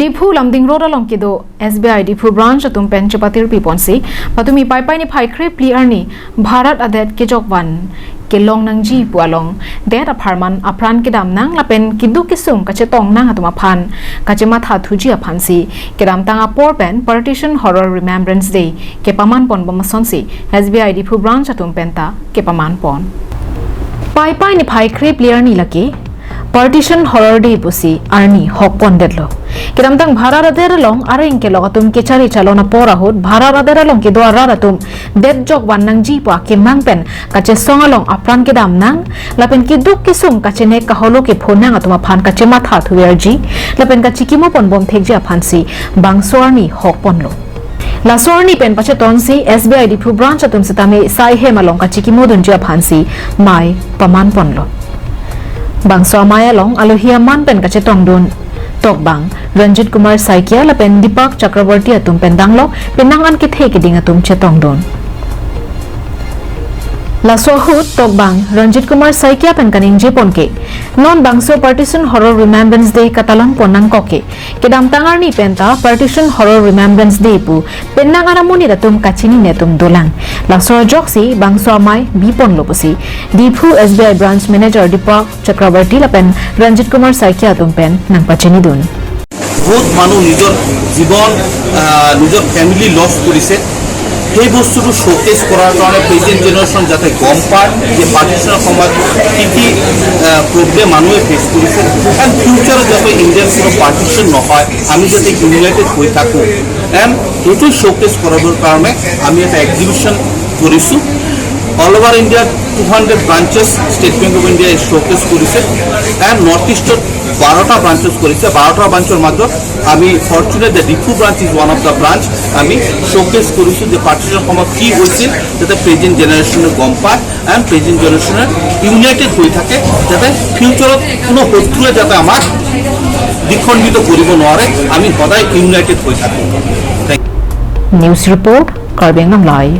Diphu Lumding road along kido SBI Diphu branch atum penchapatir piponsi patumi pai ni phaikhre clear ni bharat adet kejokwan kelong nang ji pualong det apharman apran kedam nang lapen kidu kisum kache tong nang atuma phan kache matha thuji aphansi kedam tanga por pen partition horror remembrance day ke paman pon bomasonsi SBI Diphu branch atum penta ke paman pon pai ni phaikhre clear ni laki partition horror day pusi arni hok pondetlo kiram tang bhara rader long are inke logatum kechari chalona pora hot bhara rader long ke doara ratum det jok wanang ji pa ke mangpen kache songalong apran ke dam nang lapen ki duk kisum kache ne kaholo ke phonang atuma phan kache matha thuerji lapen ka chikimo pon bom thekje aphansi bangsorni hok ponlo la sorni pen pache tonsi SBI Diphu branch atum sitame sai he malong ka chikimo dunja phansi mai paman ponlo bangso amaya long alohia man pen kache tongdun tok bang Ranjit Kumar Saikia la pen Deepak Chakraborty atum pendang lo penang an ke the ke ding atum che tongdun la sohut tok bang Ranjit Kumar Saikia pen kaning je ponke non bangso partition horror remembrance day katalon ponang koke kedam tangar ni penta partition horror remembrance day pu penang aramuni datum kachini netum dolang la so joksi bangso amai bipon loposi Diphu SBI branch manager Deepak Chakraborty la pen Ranjit Kumar Saikia atum pen nang pachini dun বহুত মানুহ নিজৰ জীৱন নিজৰ family loss কৰিছে সেই বস্তুটো showcase কৰাৰ কাৰণে প্ৰেজেন্ট জেনাৰেশ্যন যাতে গম পায় যে পাৰ্টিশনৰ সময়ত কি প্ৰব্লেম মানুহে ফেস কৰিছে এণ্ড ফিউচাৰত যাতে ইণ্ডিয়াৰ কোনো পাৰ্টিশন নহয় আমি যাতে ইউনাইটেড হৈ থাকোঁ এণ্ড সেইটো শোকেস কৰাৰ কাৰণে আমি এটা এক্সিবিশন কৰিছোঁ all over India 200 branches State Bank of India showcase করেছে and North East 12টা branches করেছে 12টা branchৰ মাজত আমি fortunate the Diphu branch is one of the branch আমি showcase কৰিছো যে পাৰ্টিশন সময়ত কি হৈছিল যাতে প্ৰেজেন্ট জেনাৰেশ্যনে গম পায় and প্ৰেজেন্ট জেনাৰেশ্যনে ইউনাইটেড হৈ থাকে যাতে ফিউচাৰত কোনো শত্ৰুৱে যাতে আমাক দ্বিখণ্ডিত কৰিব নোৱাৰে আমি সদায় ইউনাইটেড হৈ থাকো নিউজ ৰিপৰ্ট কাৰ্বিংলং লাইভ